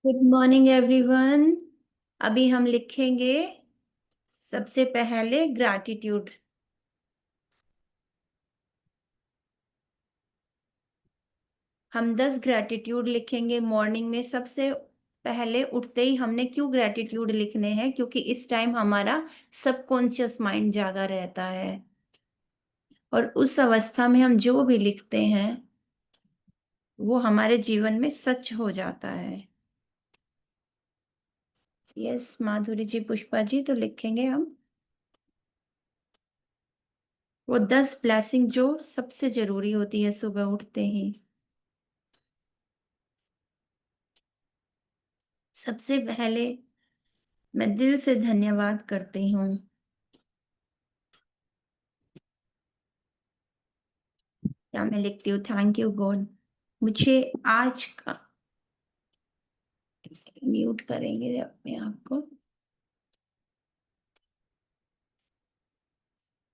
Good morning everyone. अभी हम लिखेंगे सबसे पहले ग्रैटिट्यूड। हम 10 ग्रैटिट्यूड लिखेंगे मॉर्निंग में। सबसे पहले उठते ही हमने क्यों ग्रैटिट्यूड लिखने हैं? क्योंकि इस टाइम हमारा सबकॉन्शियस माइंड जागा रहता है और उस अवस्था में हम जो भी लिखते हैं वो हमारे जीवन में सच हो जाता है। यस माधुरी जी, पुष्पा जी, तो लिखेंगे हम वो 10 ब्लेसिंग जो सबसे जरूरी होती है सुबह उठते ही। सबसे पहले मैं दिल से धन्यवाद करती हूँ। या मैं लिखती हूँ थैंक यू गॉड। मुझे आज का म्यूट करेंगे अपने आप को।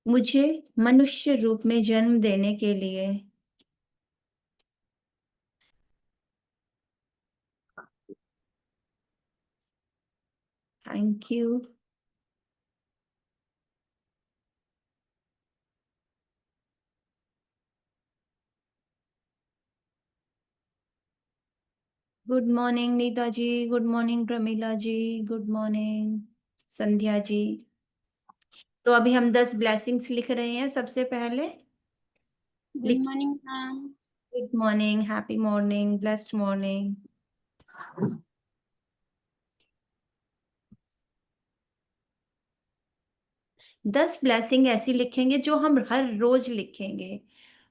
मुझे मनुष्य रूप में जन्म देने के लिए thank you. Good morning Neeta ji, good morning Pramila ji, good morning Sandhya ji. तो अभी हम 10 ब्लेसिंग्स लिख रहे हैं। सबसे पहले गुड लिख morning ma'am. Good morning, happy morning, blessed morning. 10 blessing ऐसी लिखेंगे जो हम हर रोज लिखेंगे।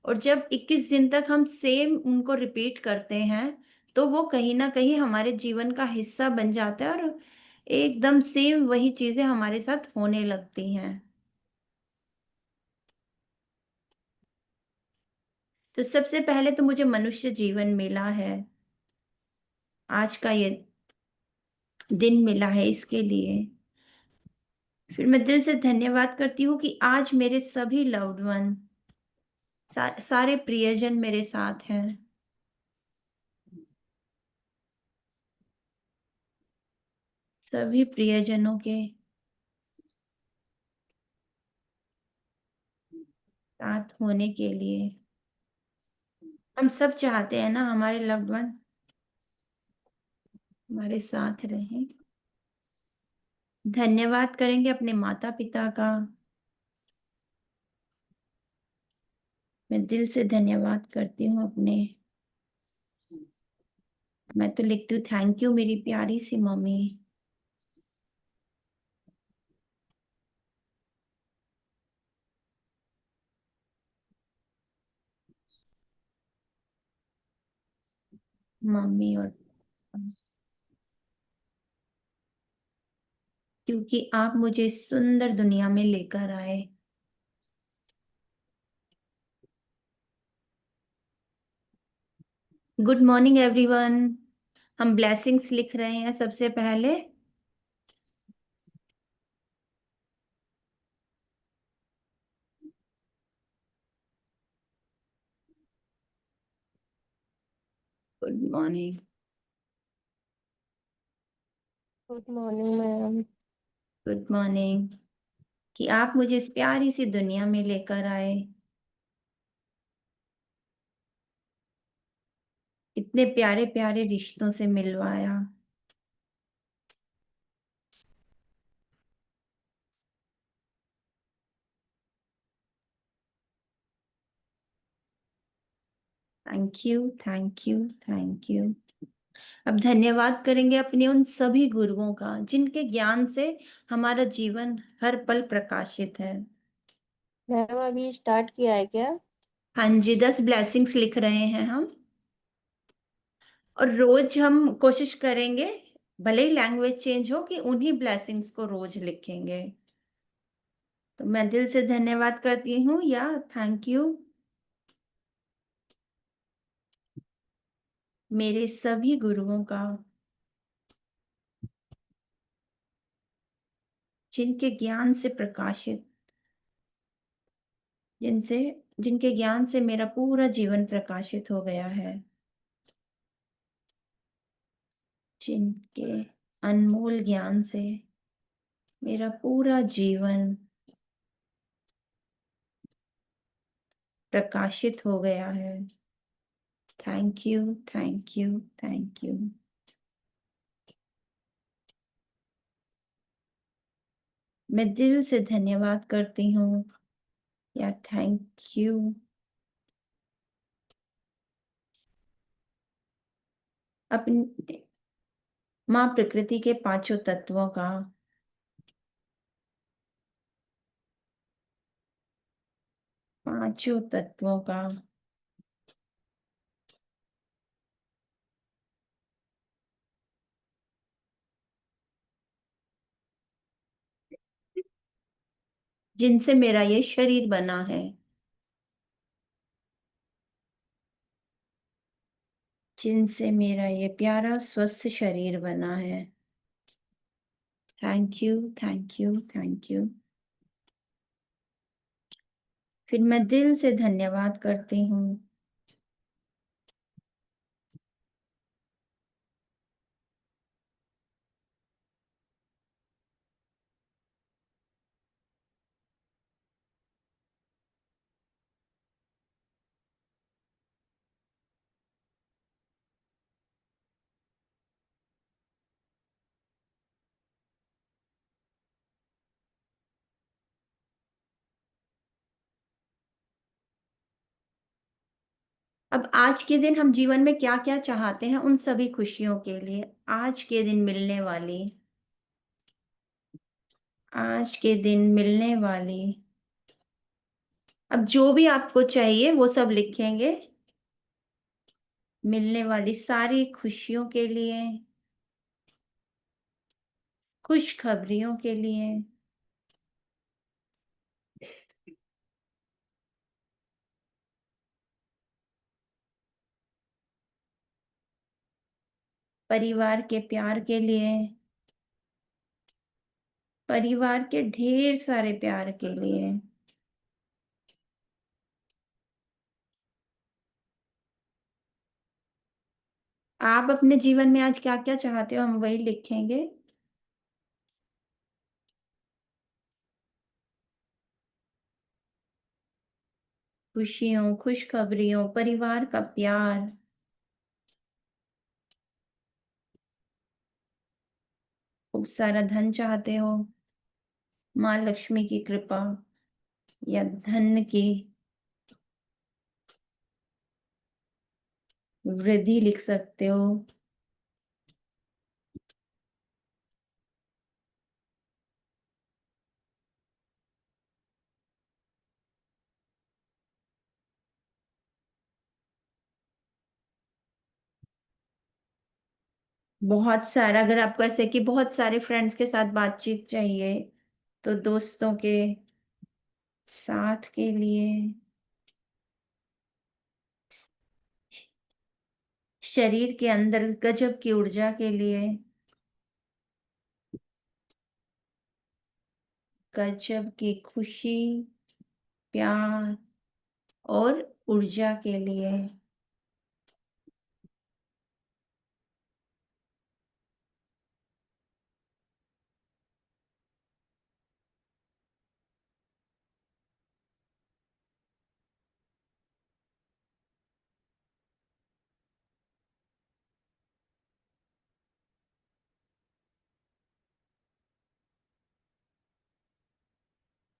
और जब 21 दिन तक हम सेम उनको रिपीट करते हैं तो वो कहीं ना कहीं हमारे जीवन का हिस्सा बन जाता है और एकदम सेम वही चीजें हमारे साथ होने लगती हैं। तो सबसे पहले तो मुझे मनुष्य जीवन मिला है, आज का ये दिन मिला है इसके लिए। फिर मैं दिल से धन्यवाद करती हूँ कि आज मेरे सभी लव्ड वन, सारे प्रियजन मेरे साथ हैं। सभी प्रियजनों के साथ होने के लिए हम सब चाहते हैं ना हमारे लव्ड वन हमारे साथ रहें। धन्यवाद करेंगे अपने माता पिता का। मैं दिल से धन्यवाद करती हूँ अपने। मैं तो लिखती हूँ थैंक यू मेरी प्यारी सी मम्मी। मम्मी और क्योंकि आप मुझे इस सुंदर दुनिया में लेकर आए। Good morning everyone. हम ब्लेसिंग्स लिख रहे हैं सबसे पहले। Good morning. Good morning ma'am. Good morning कि आप मुझे इस प्यारी सी दुनिया में लेकर आए, इतने प्यारे प्यारे रिश्तों से मिलवाया। Thank you, thank you, thank you. अब धन्यवाद करेंगे अपने उन सभी गुरुओं का जिनके ज्ञान से हमारा जीवन हर पल प्रकाशित है। मैम अभी स्टार्ट किया है क्या? हाँ जी, 10 ब्लेसिंग्स लिख रहे हैं हम। और रोज हम कोशिश करेंगे, भले ही लैंग्वेज चेंज हो, कि उन्हीं ब्लेसिंग्स को रोज लिखेंगे। तो मैं दिल से धन्यवाद करती हूँ या थैंक यू मेरे सभी गुरुओं का जिनके ज्ञान से प्रकाशित, जिनसे जिनके ज्ञान से मेरा पूरा जीवन प्रकाशित हो गया है, जिनके अनमोल ज्ञान से मेरा पूरा जीवन प्रकाशित हो गया है। Thank you, thank you, thank you. मैं दिल से धन्यवाद करती हूँ, या थैंक यू अपनी माँ प्रकृति के पांचों तत्वों का, पांचों तत्वों का जिनसे मेरा ये शरीर बना है, जिनसे मेरा ये प्यारा स्वस्थ शरीर बना है। Thank you, thank you, thank you. फिर मैं दिल से धन्यवाद करती हूँ अब आज के दिन हम जीवन में क्या-क्या चाहते हैं उन सभी खुशियों के लिए, आज के दिन मिलने वाली, आज के दिन मिलने वाली, अब जो भी आपको चाहिए वो सब लिखेंगे, मिलने वाली सारी खुशियों के लिए, खुशखबरियों के लिए, परिवार के प्यार के लिए, परिवार के ढेर सारे प्यार के लिए। आप अपने जीवन में आज क्या-क्या चाहते हो हम वही लिखेंगे। खुशियों, खुशखबरियों, परिवार का प्यार, खूब सारा धन चाहते हो, माँ लक्ष्मी की कृपा या धन की वृद्धि लिख सकते हो। बहुत सारा, अगर आपको ऐसे कि बहुत सारे फ्रेंड्स के साथ बातचीत चाहिए, तो दोस्तों के साथ के लिए, शरीर के अंदर गजब की ऊर्जा के लिए, गजब की खुशी, प्यार और ऊर्जा के लिए,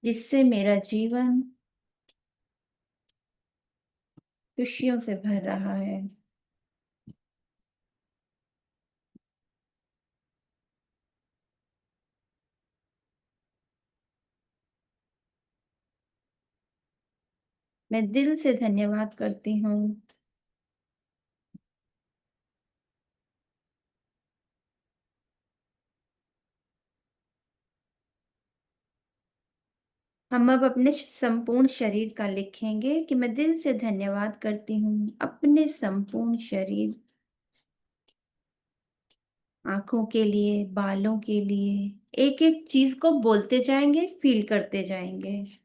जिससे मेरा जीवन खुशियों से भर रहा है। मैं दिल से धन्यवाद करती हूँ। हम अब अपने संपूर्ण शरीर का लिखेंगे कि मैं दिल से धन्यवाद करती हूँ अपने संपूर्ण शरीर, आंखों के लिए, बालों के लिए, एक एक चीज को बोलते जाएंगे, फील करते जाएंगे।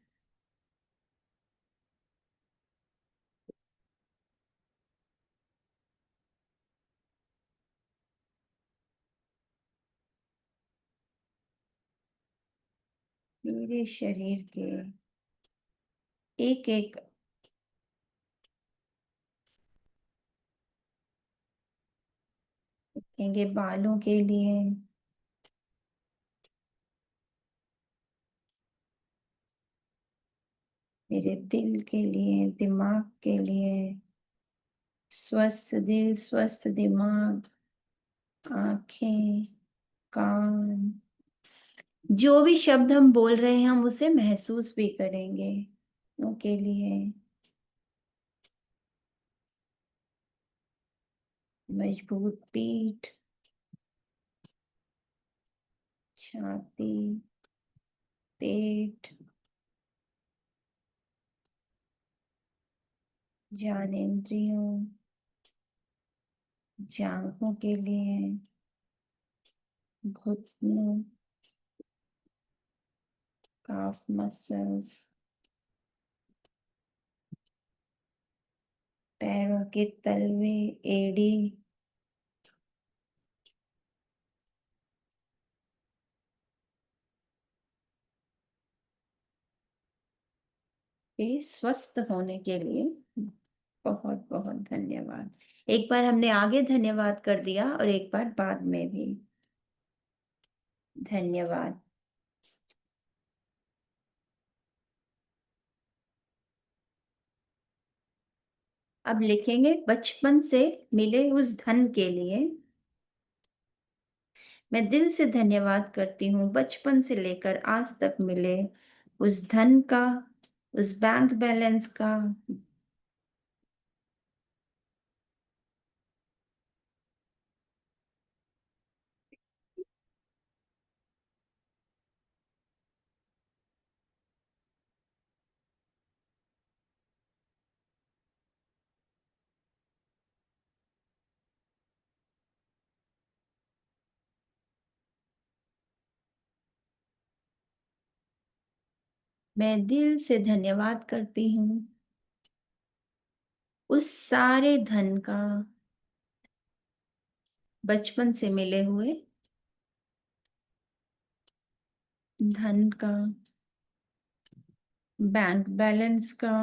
मेरे शरीर के एक एक कहेंगे बालों के लिए, मेरे दिल के लिए, दिमाग के लिए, स्वस्थ दिल, स्वस्थ दिमाग, आंखें, कान, जो भी शब्द हम बोल रहे हैं हम उसे महसूस भी करेंगे उनके लिए। मजबूत पीठ, छाती, पेट, ज्ञानेंद्रियों, जांघों के लिए, घुटनों, काफ मसल्स, पैरों के तलवे, एड़ी, ये स्वस्थ होने के लिए बहुत बहुत धन्यवाद। एक बार हमने आगे धन्यवाद कर दिया और एक बार बाद में भी धन्यवाद। अब लिखेंगे बचपन से मिले उस धन के लिए। मैं दिल से धन्यवाद करती हूँ बचपन से लेकर आज तक मिले उस धन का, उस बैंक बैलेंस का। मैं दिल से धन्यवाद करती हूँ उस सारे धन का, बचपन से मिले हुए धन का, बैंक बैलेंस का,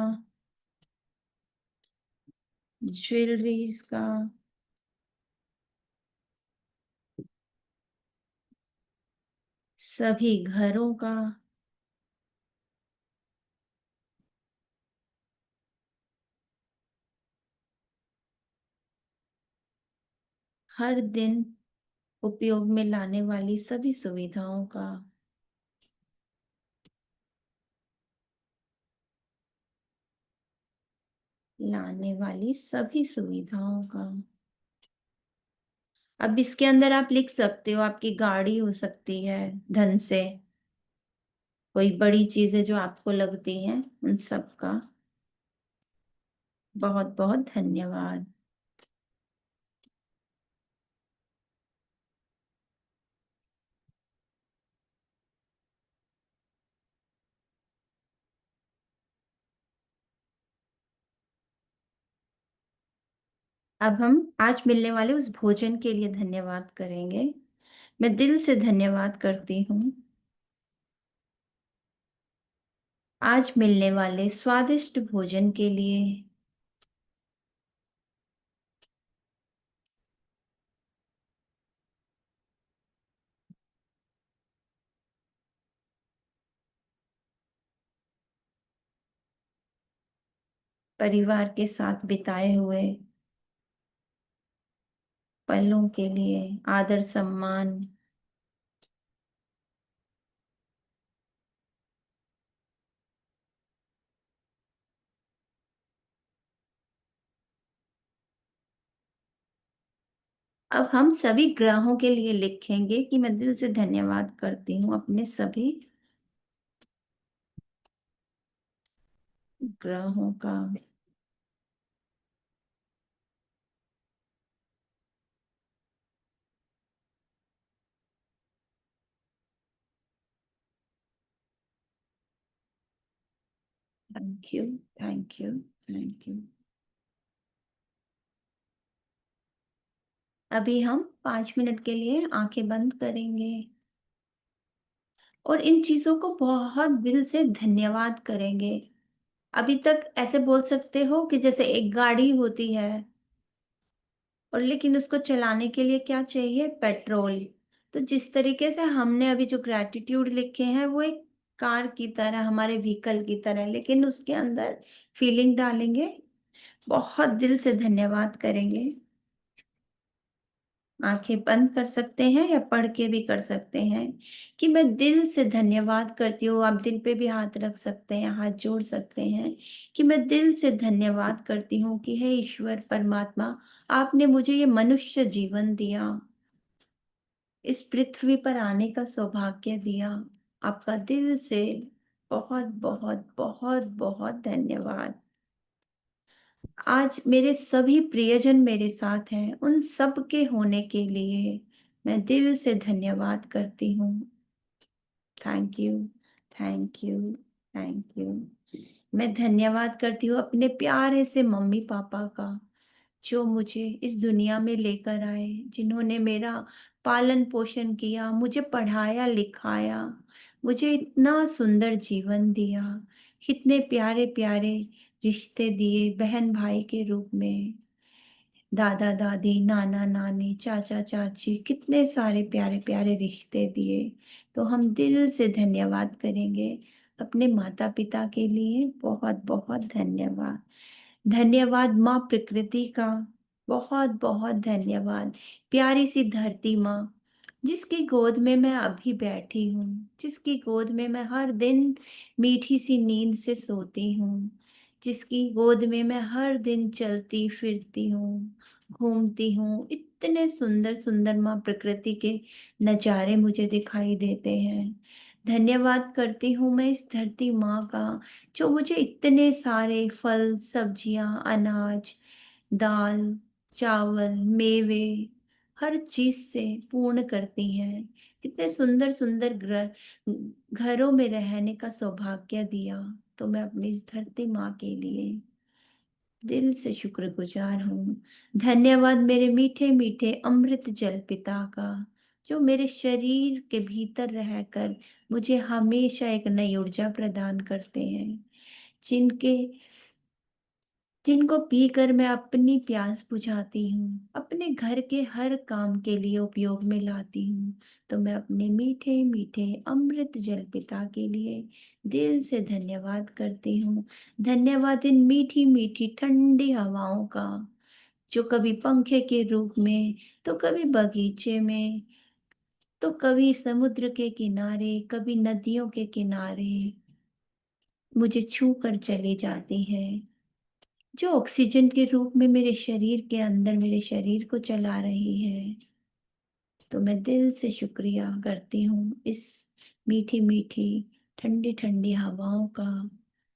ज्वेलरीज का, सभी घरों का, हर दिन उपयोग में लाने वाली सभी सुविधाओं का, लाने वाली सभी सुविधाओं का। अब इसके अंदर आप लिख सकते हो, आपकी गाड़ी हो सकती है धन से, कोई बड़ी चीजें जो आपको लगती हैं उन सब का बहुत बहुत धन्यवाद। अब हम आज मिलने वाले उस भोजन के लिए धन्यवाद करेंगे। मैं दिल से धन्यवाद करती हूँ आज मिलने वाले स्वादिष्ट भोजन के लिए। परिवार के साथ बिताए हुए पलों के लिए, आदर सम्मान। अब हम सभी ग्रहों के लिए लिखेंगे कि मैं दिल से धन्यवाद करती हूँ अपने सभी ग्रहों का। Thank you, thank you, thank you. अभी हम 5 मिनट के लिए आंखें बंद करेंगे। और इन चीजों को बहुत दिल से धन्यवाद करेंगे। अभी तक ऐसे बोल सकते हो कि जैसे एक गाड़ी होती है, और लेकिन उसको चलाने के लिए क्या चाहिए? पेट्रोल। तो जिस तरीके से हमने अभी जो ग्रैटिट्यूड लिखे हैं वो एक कार की तरह, हमारे व्हीकल की तरह, लेकिन उसके अंदर फीलिंग डालेंगे, बहुत दिल से धन्यवाद करेंगे। आंखें बंद कर सकते हैं या पढ़ के भी कर सकते हैं कि मैं दिल से धन्यवाद करती हूँ। आप दिल पे भी हाथ रख सकते हैं, हाथ जोड़ सकते हैं कि मैं दिल से धन्यवाद करती हूँ कि हे ईश्वर परमात्मा, आपने मुझे ये मनुष्य जीवन दिया, इस पृथ्वी पर आने का सौभाग्य दिया। आपका दिल से बहुत बहुत बहुत बहुत धन्यवाद। आज मेरे सभी प्रियजन मेरे साथ हैं, उन सब के होने के लिए मैं दिल से धन्यवाद करती हूँ। Thank you, thank you, thank you. मैं धन्यवाद करती हूँ अपने प्यारे से मम्मी पापा का, जो मुझे इस दुनिया में लेकर आए, जिन्होंने मेरा पालन पोषण किया, मुझे पढ़ाया लिखाया, मुझे इतना सुंदर जीवन दिया, कितने प्यारे प्यारे रिश्ते दिए बहन भाई के रूप में, दादा दादी, नाना नानी, चाचा चाची, कितने सारे प्यारे प्यारे रिश्ते दिए। तो हम दिल से धन्यवाद करेंगे अपने माता पिता के लिए। बहुत बहुत धन्यवाद। धन्यवाद माँ प्रकृति का, बहुत बहुत धन्यवाद। प्यारी सी धरती माँ, जिसकी गोद में मैं अभी बैठी हूँ, जिसकी गोद में मैं हर दिन मीठी सी नींद से सोती हूँ, जिसकी गोद में मैं हर दिन चलती फिरती हूँ, घूमती हूँ। इतने सुंदर सुंदर माँ प्रकृति के नज़ारे मुझे दिखाई देते हैं। धन्यवाद करती हूँ मैं इस धरती माँ का, जो मुझे इतने सारे फल सब्जियाँ, अनाज, दाल, चावल, मेवे, हर चीज से पूर्ण करती हैं। कितने सुंदर सुंदर घरों में रहने का सौभाग्य दिया। तो मैं अपनी इस धरती माँ के लिए दिल से शुक्रगुजार हूँ। धन्यवाद मेरे मीठे मीठे अमृत जल पिता का, जो मेरे शरीर के भीतर रहकर मुझे हमेशा एक नई ऊर्जा प्रदान करते हैं, जिनके जिनको पीकर मैं अपनी प्यास बुझाती हूँ, अपने घर के हर काम के लिए उपयोग में लाती हूँ। तो मैं अपने मीठे मीठे अमृत जल पिता के लिए दिल से धन्यवाद करती हूँ। धन्यवाद इन मीठी मीठी ठंडी हवाओं का, जो कभी पंखे के रूप में, तो कभी बगीचे में, तो कभी समुद्र के किनारे, कभी नदियों के किनारे मुझे छू कर चली जाती है, जो ऑक्सीजन के रूप में मेरे शरीर के अंदर मेरे शरीर को चला रही है। तो मैं दिल से शुक्रिया करती हूँ इस मीठी मीठी ठंडी ठंडी हवाओं का,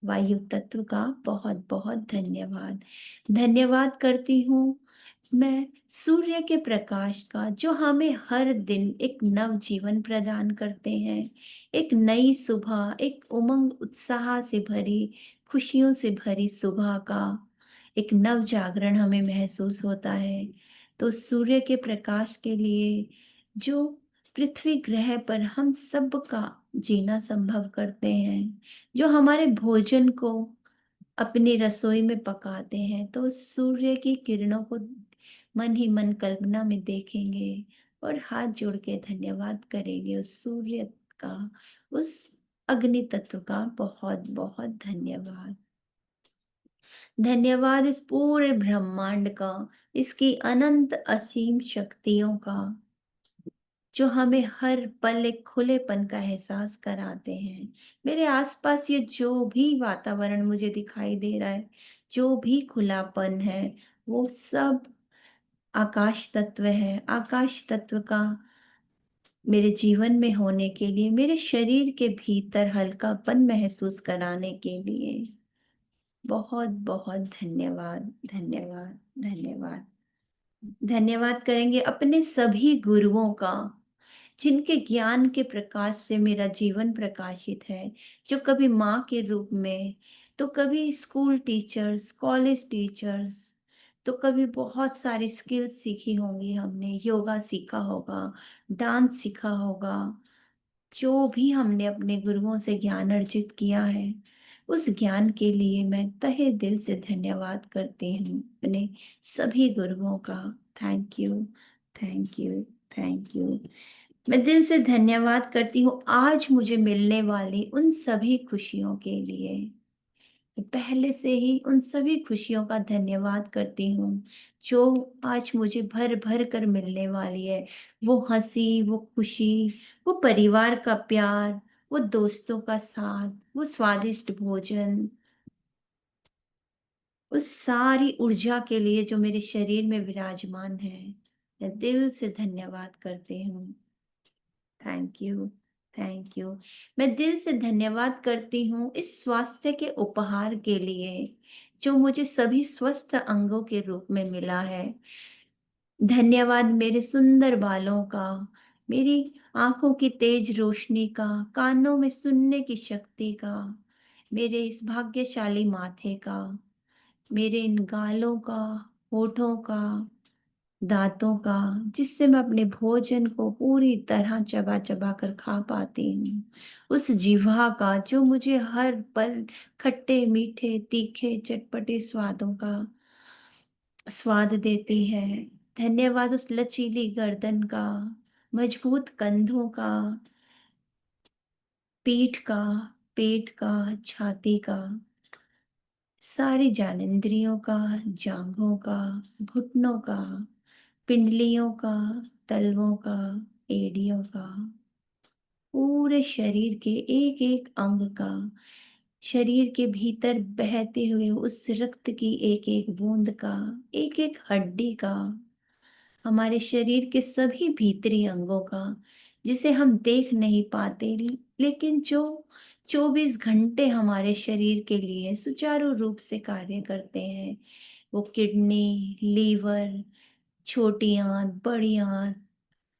वायु तत्व का बहुत बहुत धन्यवाद। धन्यवाद करती हूँ मैं सूर्य के प्रकाश का, जो हमें हर दिन एक नव जीवन प्रदान करते हैं, एक नई सुबह, एक उमंग उत्साह से भरी, खुशियों से भरी सुबह का एक नव जागरण हमें महसूस होता है। तो सूर्य के प्रकाश के लिए, जो पृथ्वी ग्रह पर हम सब का जीना संभव करते हैं, जो हमारे भोजन को अपनी रसोई में पकाते हैं, तो उस सूर्य की किरणों को मन ही मन कल्पना में देखेंगे और हाथ जोड़ के धन्यवाद करेंगे उस सूर्य का, उस अग्नि तत्व का। बहुत बहुत धन्यवाद। धन्यवाद इस पूरे ब्रह्मांड का, इसकी अनंत असीम शक्तियों का, जो हमें हर पल एक खुलेपन का एहसास कराते हैं। मेरे आसपास ये जो भी वातावरण मुझे दिखाई दे रहा है, जो भी खुलापन है, वो सब आकाश तत्व है। आकाश तत्व का मेरे जीवन में होने के लिए, मेरे शरीर के भीतर हल्कापन महसूस कराने के लिए बहुत बहुत धन्यवाद, धन्यवाद, धन्यवाद। धन्यवाद करेंगे अपने सभी गुरुओं का, जिनके ज्ञान के प्रकाश से मेरा जीवन प्रकाशित है, जो कभी माँ के रूप में, तो कभी स्कूल टीचर्स, कॉलेज टीचर्स, तो कभी बहुत सारी स्किल्स सीखी होंगी हमने, योगा सीखा होगा, डांस सीखा होगा, जो भी हमने अपने गुरुओं से ज्ञान अर्जित किया है, उस ज्ञान के लिए मैं तहे दिल से धन्यवाद करती हूँ अपने सभी गुरुओं का। Thank you, thank you, thank you. मैं दिल से धन्यवाद करती हूँ आज मुझे मिलने वाली उन सभी खुशियों के लिए। मैं पहले से ही उन सभी खुशियों का धन्यवाद करती हूँ जो आज मुझे भर भर कर मिलने वाली है। वो हंसी, वो खुशी, वो परिवार का प्यार, वो दोस्तों का साथ, वो स्वादिष्ट भोजन, उस सारी ऊर्जा के लिए जो मेरे शरीर में विराजमान है। मैं दिल से धन्यवाद करती हूँ। Thank you, thank you. मैं दिल से धन्यवाद करती हूँ इस स्वास्थ्य के उपहार के लिए जो मुझे सभी स्वस्थ अंगों के रूप में मिला है। धन्यवाद मेरे सुंदर बालों का, मेरी आंखों की तेज रोशनी का, कानों में सुनने की शक्ति का, मेरे इस भाग्यशाली माथे का, मेरे इन गालों का, होठों का, दांतों का, जिससे मैं अपने भोजन को पूरी तरह चबा चबा कर खा पाती हूँ। उस जीभा का जो मुझे हर पल खट्टे मीठे तीखे चटपटे स्वादों का स्वाद देती है। धन्यवाद उस लचीली गर्दन का, मजबूत कंधों का, पीठ का, पेट का, छाती का, सारी ज्ञानेंद्रियों का, जांघों का, घुटनों का, पिंडलियों का, तलवों का, एड़ियों का, पूरे शरीर के एक एक अंग का, शरीर के भीतर बहते हुए उस रक्त की एक एक बूंद का, एक एक हड्डी का, हमारे शरीर के सभी भीतरी अंगों का जिसे हम देख नहीं पाते, लेकिन जो 24 घंटे हमारे शरीर के लिए सुचारू रूप से कार्य करते हैं। वो किडनी, लीवर, छोटी आंत, बड़ी आंत,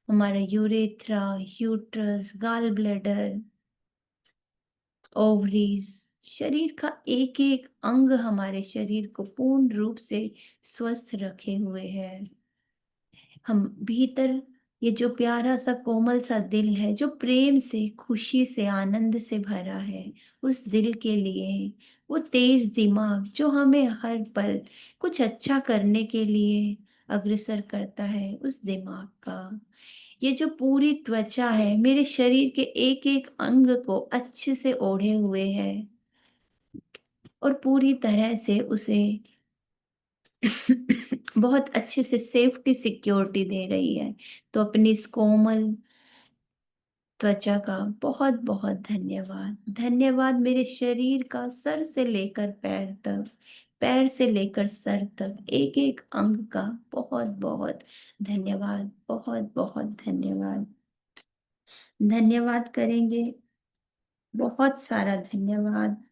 हमारा urethra, uterus, gall bladder, ovaries, शरीर का एक एक अंग हमारे शरीर को पूर्ण रूप से स्वस्थ रखे हुए है। हम भीतर ये जो प्यारा सा कोमल सा दिल है जो प्रेम से, खुशी से, आनंद से भरा है, उस दिल के लिए, वो तेज दिमाग जो हमें हर पल कुछ अच्छा करने के लिए अग्रसर करता है, उस दिमाग का, ये जो पूरी त्वचा है मेरे शरीर के एक एक अंग को अच्छे से ओढ़े हुए है और पूरी तरह से उसे बहुत अच्छे से सेफ्टी सिक्योरिटी दे रही है। तो अपनी इस कोमल त्वचा का बहुत बहुत धन्यवाद। धन्यवाद मेरे शरीर का सर से लेकर पैर तक, पैर से लेकर सर तक, एक एक अंग का बहुत बहुत धन्यवाद, बहुत बहुत धन्यवाद। धन्यवाद करेंगे, बहुत सारा धन्यवाद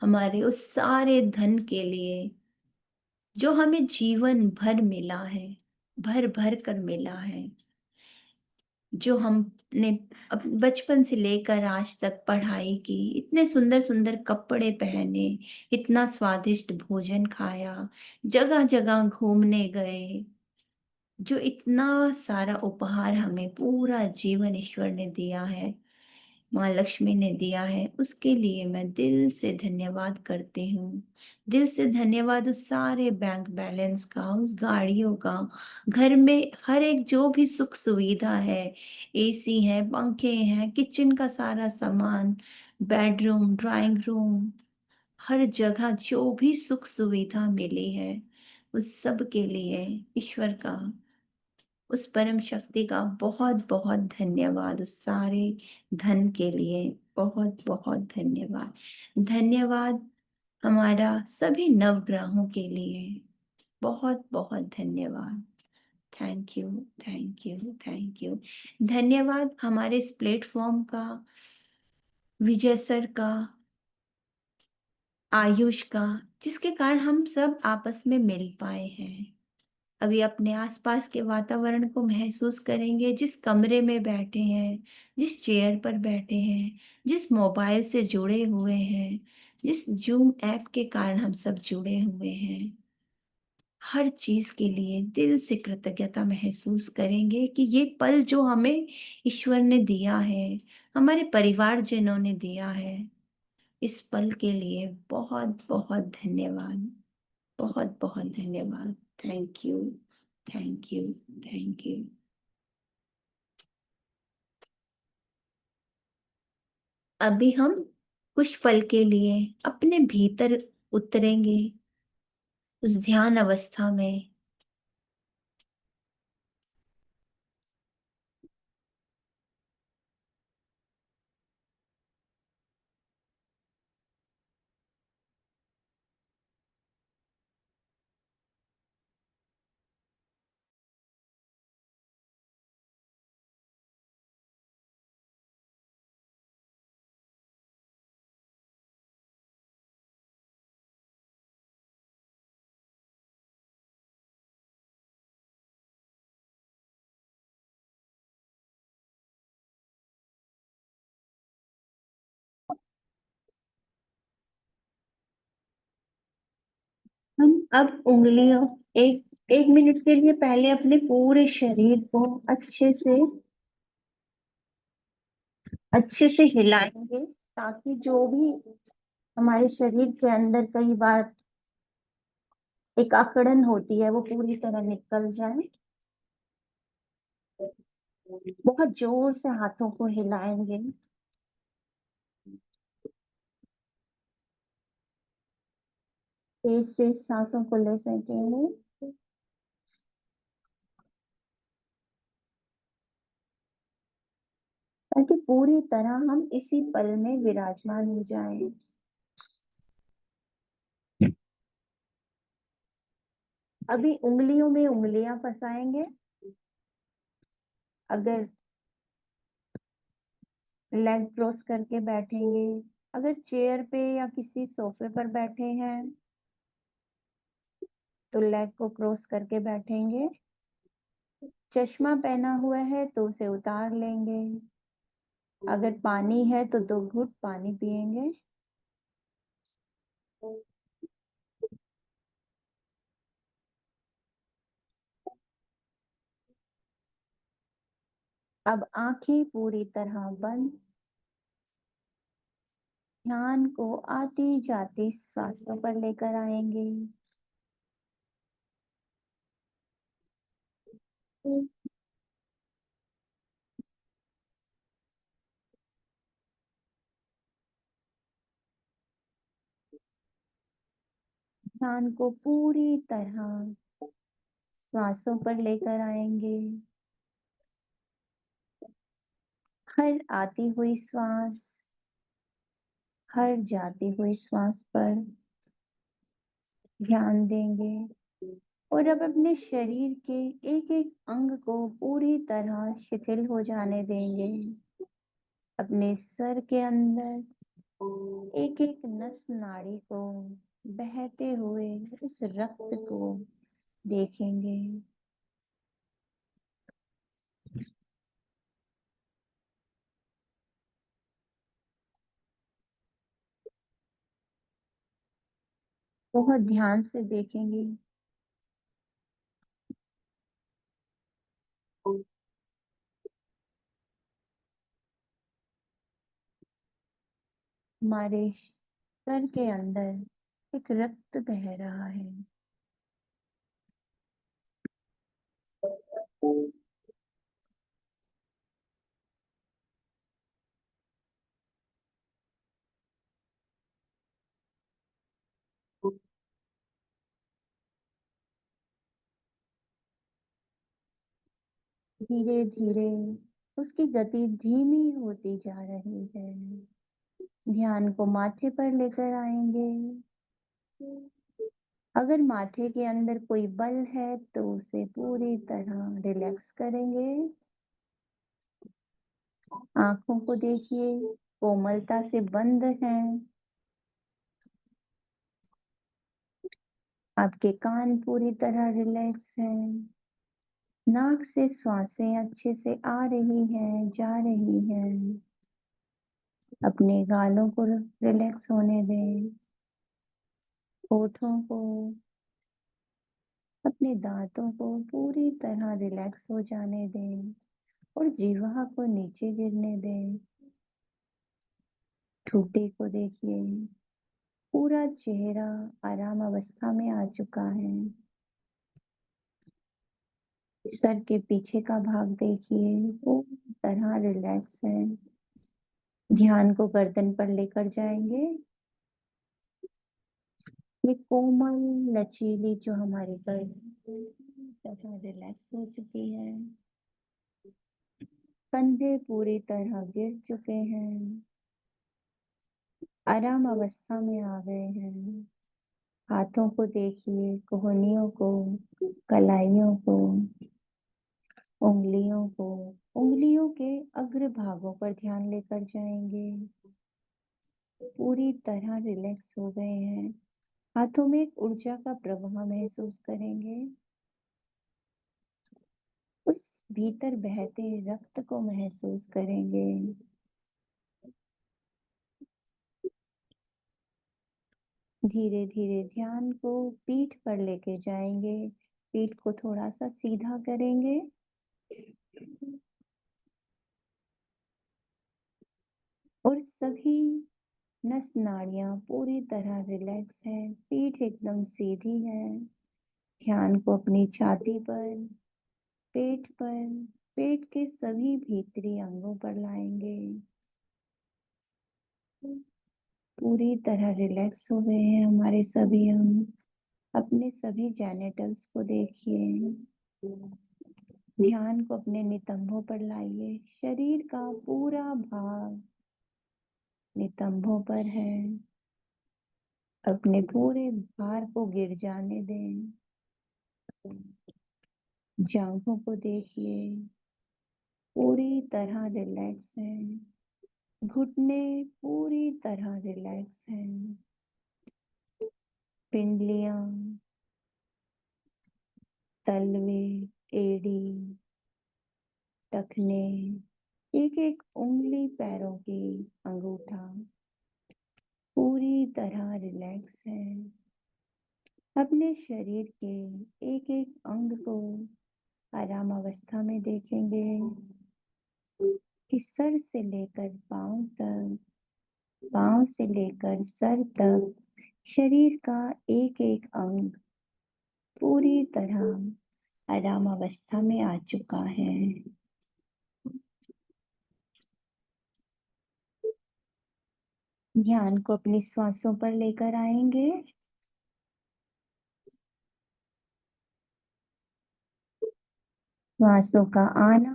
हमारे उस सारे धन के लिए जो हमें जीवन भर मिला है, भर भर कर मिला है, जो हमने बचपन से लेकर आज तक पढ़ाई की, इतने सुंदर सुंदर कपड़े पहने, इतना स्वादिष्ट भोजन खाया, जगह जगह घूमने गए, जो इतना सारा उपहार हमें पूरा जीवन ईश्वर ने दिया है, माँ लक्ष्मी ने दिया है, उसके लिए मैं दिल से धन्यवाद करती हूँ। दिल से धन्यवाद उस सारे बैंक बैलेंस का, उस गाड़ियों का, घर में हर एक जो भी सुख सुविधा है, एसी है, पंखे हैं, किचन का सारा सामान, बेडरूम, ड्राइंग रूम, हर जगह जो भी सुख सुविधा मिली है, उस सब के लिए ईश्वर का, उस परम शक्ति का बहुत बहुत धन्यवाद। उस सारे धन के लिए बहुत बहुत धन्यवाद। धन्यवाद हमारा सभी नवग्रहों के लिए, बहुत बहुत धन्यवाद। Thank you, thank you, thank you. धन्यवाद हमारे इस प्लेटफॉर्म का, विजय सर का, आयुष का, जिसके कारण हम सब आपस में मिल पाए हैं। अभी अपने आसपास के वातावरण को महसूस करेंगे, जिस कमरे में बैठे हैं, जिस चेयर पर बैठे हैं, जिस मोबाइल से जुड़े हुए हैं, जिस जूम ऐप के कारण हम सब जुड़े हुए हैं। हर चीज के लिए दिल से कृतज्ञता महसूस करेंगे कि ये पल जो हमें ईश्वर ने दिया है, हमारे परिवारजनों ने दिया है, इस पल के लिए बहुत बहुत धन्यवाद। बहुत बहुत धन्यवाद। Thank you. Thank you. Thank you. अभी हम कुछ पल के लिए अपने भीतर उतरेंगे, उस ध्यान अवस्था में। हम अब उंगलियों, एक एक मिनट के लिए पहले अपने पूरे शरीर को अच्छे से हिलाएंगे, ताकि जो भी हमारे शरीर के अंदर कई बार एक अकड़न होती है वो पूरी तरह निकल जाए। बहुत जोर से हाथों को हिलाएंगे। तेज तेज सांसों को ले सकेंगे, ताकि पूरी तरह हम इसी पल में विराजमान हो जाएं। अभी उंगलियों में उंगलियां फंसाएंगे। अगर लेग क्रॉस करके बैठेंगे, अगर चेयर पे या किसी सोफे पर बैठे हैं तो लेग को क्रॉस करके बैठेंगे। चश्मा पहना हुआ है तो उसे उतार लेंगे। अगर पानी है तो 2 घूंट पानी पिएंगे। अब आंखें पूरी तरह बंद, ध्यान को आती जाती सांसों पर लेकर आएंगे। ध्यान को पूरी तरह श्वासों पर लेकर आएंगे। हर आती हुई श्वास, हर जाती हुई श्वास पर ध्यान देंगे। और अब अपने शरीर के एक एक अंग को पूरी तरह शिथिल हो जाने देंगे। अपने सर के अंदर एक एक नस नाड़ी को, बहते हुए उस रक्त को देखेंगे। बहुत ध्यान से देखेंगे। हमारे सर के अंदर एक रक्त बह रहा है। धीरे धीरे उसकी गति धीमी होती जा रही है। ध्यान को माथे पर लेकर आएंगे। अगर माथे के अंदर कोई बल है तो उसे पूरी तरह रिलैक्स करेंगे। आंखों को देखिए, कोमलता से बंद हैं। आपके कान पूरी तरह रिलैक्स हैं। नाक से सांसें अच्छे से आ रही हैं, जा रही हैं। अपने गालों को रिलैक्स होने दें, होठों को, अपने दांतों को पूरी तरह रिलैक्स हो जाने दें और जीवा को नीचे गिरने दें। ठुड्डी को देखिए, पूरा चेहरा आराम अवस्था में आ चुका है। सर के पीछे का भाग देखिए, पूरी तरह रिलैक्स है। ध्यान को गर्दन पर लेकर जाएंगे। ये कोमल लचीली जो हमारी गर्दन रिलैक्स हो चुकी है। कंधे पूरी तरह गिर चुके हैं, आराम अवस्था में आ गए हैं। हाथों को देखिए, कोहनियों को, कलाइयों को, उंगलियों को। उंगलियों के अग्र भागों पर ध्यान लेकर जाएंगे। पूरी तरह रिलैक्स हो गए हैं। हाथों में एक ऊर्जा का प्रवाह महसूस करेंगे। उस भीतर बहते रक्त को महसूस करेंगे। धीरे धीरे ध्यान को पीठ पर लेके जाएंगे। पीठ को थोड़ा सा सीधा करेंगे। और सभी नस नाड़ियां पूरी तरह रिलैक्स है। पीठ एकदम सीधी है। ध्यान को अपनी छाती पर, पेट पर, पेट के सभी भीतरी अंगों पर लाएंगे। पूरी तरह रिलैक्स हो गए हैं हमारे सभी अंग। अपने सभी जेनिटल्स को देखिए। ध्यान को अपने नितंबों पर लाइए। शरीर का पूरा भाग नितंबों पर है। अपने पूरे भार को गिर जाने दें। जांघों को देखिए, पूरी तरह रिलैक्स है। घुटने पूरी तरह रिलैक्स हैं। पिंडलियां, तलवे, एड़ी, टखने, एक एक उंगली, पैरों की अंगूठा पूरी तरह रिलैक्स है। अपने शरीर के एक एक अंग को आराम अवस्था में देखेंगे कि सर से लेकर पांव तक, पांव से लेकर सर तक शरीर का एक एक अंग पूरी तरह आराम अवस्था में आ चुका है। ध्यान को अपनी श्वासों पर लेकर आएंगे। श्वासों का आना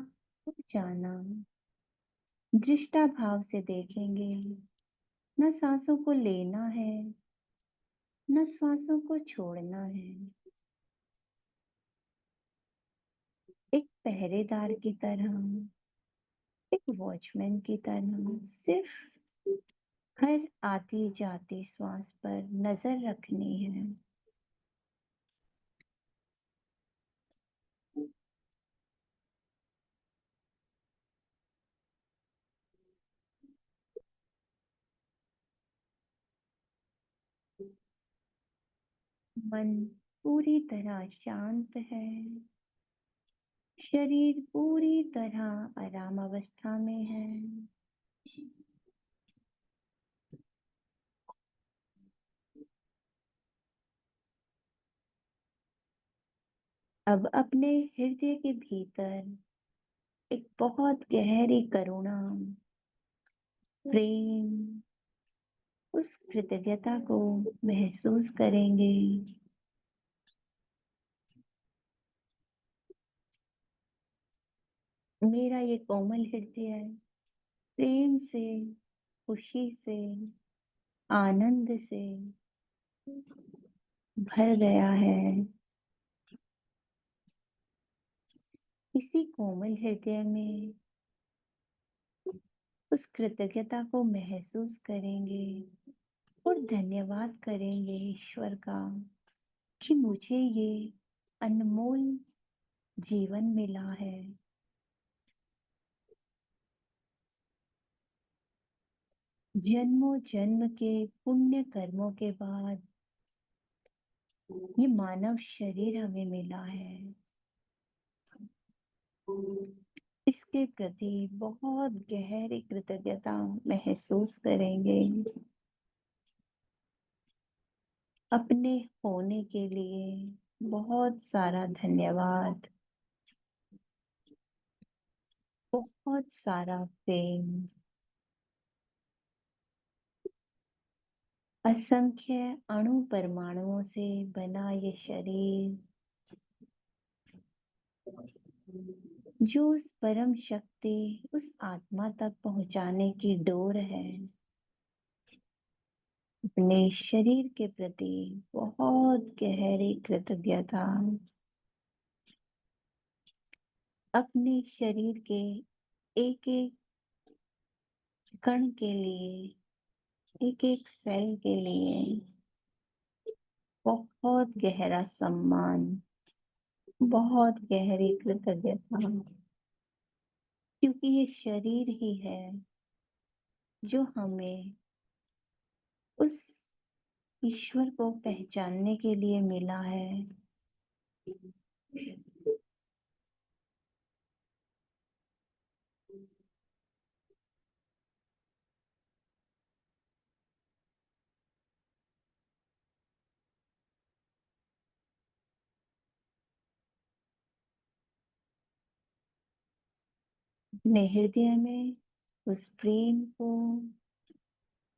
और जाना दृष्टा भाव से देखेंगे। न सांसों को लेना है, न श्वासों को छोड़ना है। एक पहरेदार की तरह, एक वॉचमैन की तरह सिर्फ हर आती जाती श्वास पर नजर रखनी है। मन पूरी तरह शांत है। शरीर पूरी तरह आराम अवस्था में है। अब अपने हृदय के भीतर एक बहुत गहरी करुणा, प्रेम, उस कृतज्ञता को महसूस करेंगे। मेरा ये कोमल हृदय प्रेम से, खुशी से, आनंद से भर गया है। इसी कोमल हृदय में उस कृतज्ञता को महसूस करेंगे और धन्यवाद करेंगे ईश्वर का कि मुझे ये अनमोल जीवन मिला है। जन्मों जन्म के पुण्य कर्मों के बाद ये मानव शरीर हमें मिला है, इसके प्रति बहुत गहरी कृतज्ञता महसूस करेंगे। अपने होने के लिए बहुत सारा धन्यवाद, बहुत सारा प्रेम। असंख्य अणु परमाणुओं से बना ये शरीर, जो उस परम शक्ति, उस आत्मा तक पहुंचाने की डोर है, अपने शरीर के प्रति बहुत गहरी कृतज्ञता। अपने शरीर के एक एक कण के लिए, एक एक सेल के लिए बहुत गहरा सम्मान, बहुत गहरी कृतज्ञता, क्योंकि ये शरीर ही है जो हमें उस ईश्वर को पहचानने के लिए मिला है। अपने हृदय में उस प्रेम को,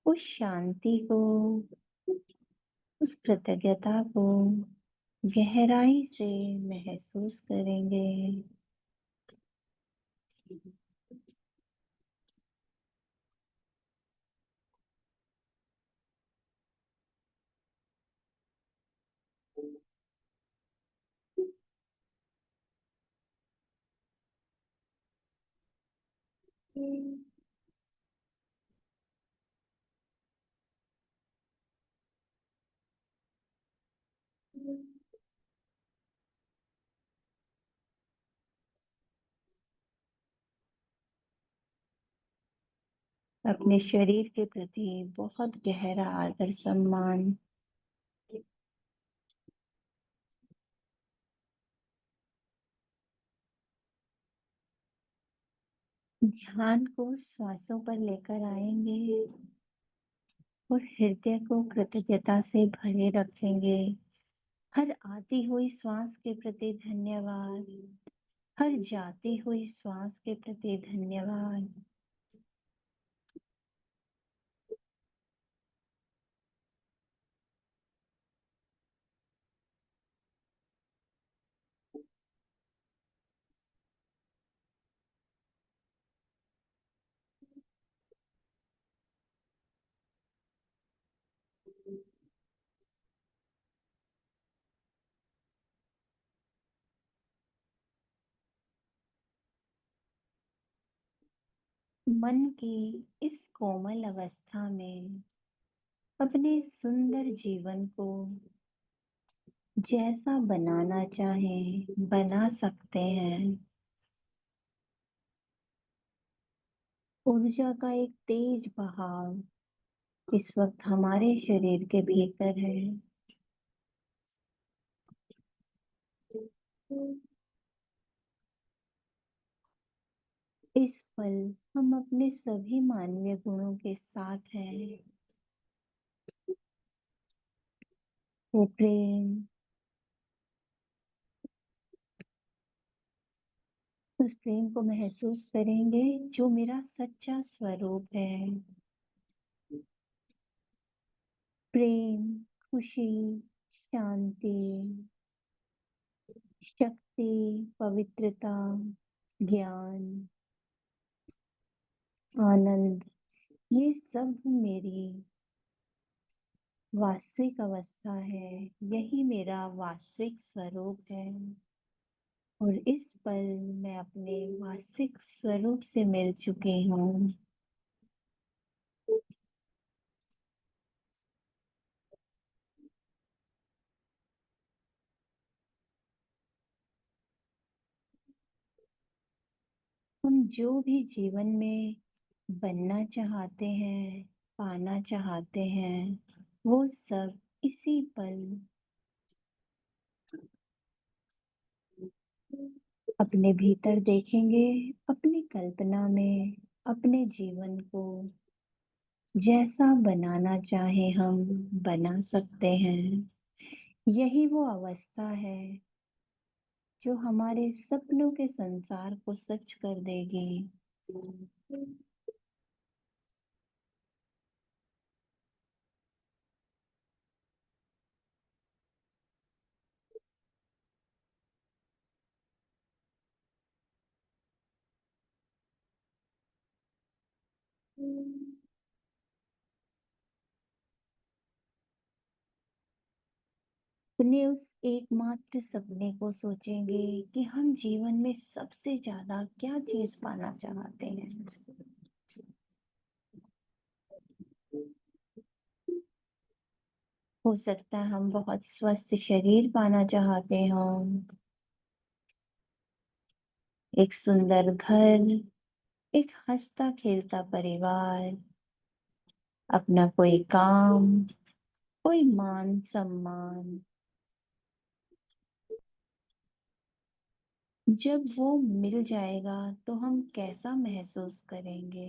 उस शांति को, उस कृतज्ञता को गहराई से महसूस करेंगे। अपने शरीर के प्रति बहुत गहरा आदर सम्मान। ध्यान को श्वासों पर लेकर आएंगे और हृदय को कृतज्ञता से भरे रखेंगे। हर आती हुई श्वास के प्रति धन्यवाद, हर जाती हुई श्वास के प्रति धन्यवाद। मन की इस कोमल अवस्था में अपने सुंदर जीवन को जैसा बनाना चाहे बना सकते हैं। ऊर्जा का एक तेज बहाव इस वक्त हमारे शरीर के भीतर है। इस पल हम अपने सभी मानवीय गुणों के साथ हैं। वो प्रेम, उस प्रेम को महसूस करेंगे जो मेरा सच्चा स्वरूप है। प्रेम, खुशी, शांति, शक्ति, पवित्रता, ज्ञान, आनंद, ये सब मेरी वास्तविक अवस्था है। यही मेरा वास्तविक स्वरूप है। और इस पल मैं अपने वास्तविक स्वरूप से मिल चुकी हूँ। हम जो भी जीवन में बनना चाहते हैं, पाना चाहते हैं, वो सब इसी पल अपने भीतर देखेंगे, अपनी कल्पना में अपने जीवन को जैसा बनाना चाहे हम बना सकते हैं। यही वो अवस्था है जो हमारे सपनों के संसार को सच कर देगी। अपने उस एकमात्र सपने को सोचेंगे कि हम जीवन में सबसे ज्यादा क्या चीज पाना चाहते हैं। हो सकता है हम बहुत स्वस्थ शरीर पाना चाहते हो, एक सुंदर घर, एक हंसता खेलता परिवार, अपना कोई काम, कोई मान सम्मान। जब वो मिल जाएगा तो हम कैसा महसूस करेंगे।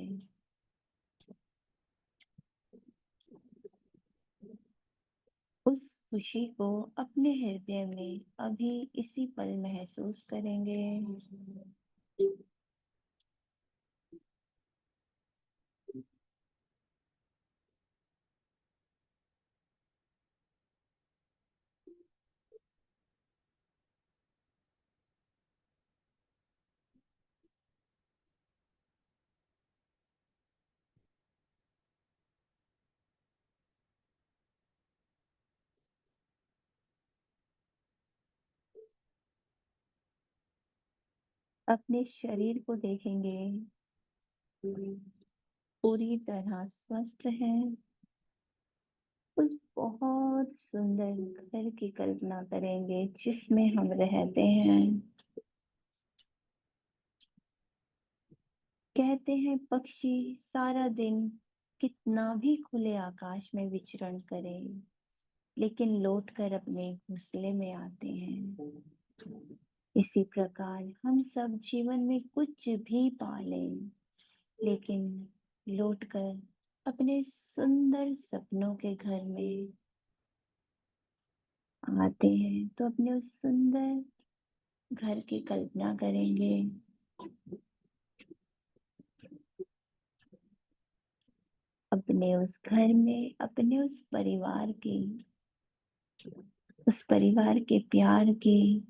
उस खुशी को अपने हृदय में अभी इसी पल महसूस करेंगे। अपने शरीर को देखेंगे, पूरी तरह स्वस्थ है। उस बहुत सुंदर घर की कल्पना करेंगे जिसमें हम रहते हैं। कहते हैं पक्षी सारा दिन कितना भी खुले आकाश में विचरण करें, लेकिन लौटकर अपने घोंसले में आते हैं। इसी प्रकार हम सब जीवन में कुछ भी पालें, लेकिन लौटकर अपने सुंदर सपनों के घर में आते हैं तो अपने उस सुंदर घर की कल्पना करेंगे। अपने उस घर में अपने उस परिवार के प्यार की,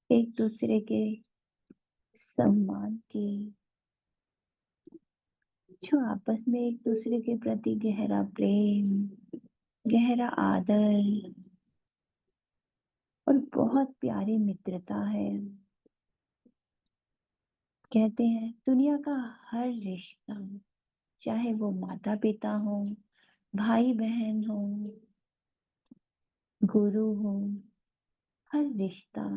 एक दूसरे के सम्मान की, जो आपस में एक दूसरे के प्रति गहरा प्रेम, गहरा आदर और बहुत प्यारी मित्रता है। कहते हैं दुनिया का हर रिश्ता, चाहे वो माता पिता हो, भाई बहन हो, गुरु हो, हर रिश्ता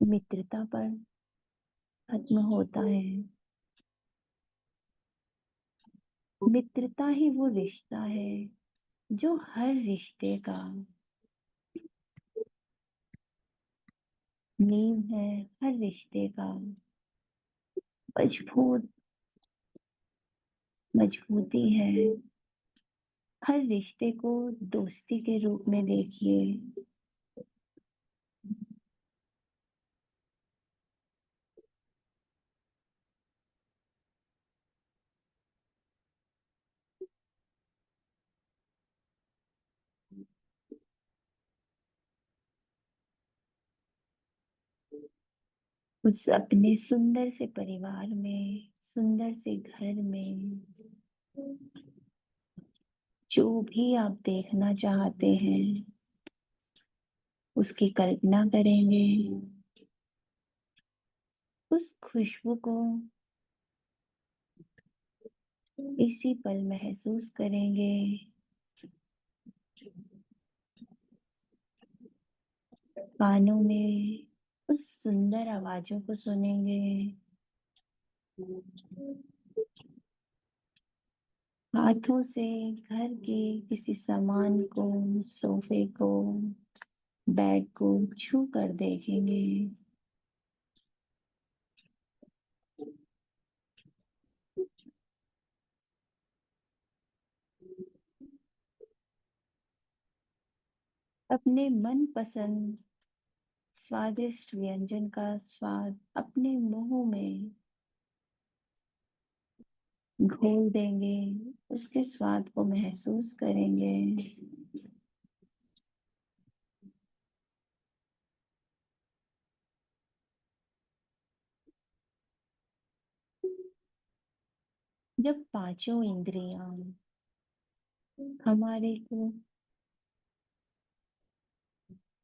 मित्रता पर खत्म होता है। मित्रता ही वो रिश्ता है जो हर रिश्ते का नींव है, हर रिश्ते का मजबूत मजबूती है। हर रिश्ते को दोस्ती के रूप में देखिए। उस अपने सुंदर से परिवार में, सुंदर से घर में जो भी आप देखना चाहते हैं उसकी कल्पना करेंगे। उस खुशबू को इसी पल महसूस करेंगे। कानों में उस सुंदर आवाजों को सुनेंगे। हाथों से घर के किसी सामान को, सोफे को, बेड को छू कर देखेंगे। अपने मनपसंद स्वादिष्ट व्यंजन का स्वाद अपने मुंह में घोल देंगे, उसके स्वाद को महसूस करेंगे। जब पांचों इंद्रियां हमारे को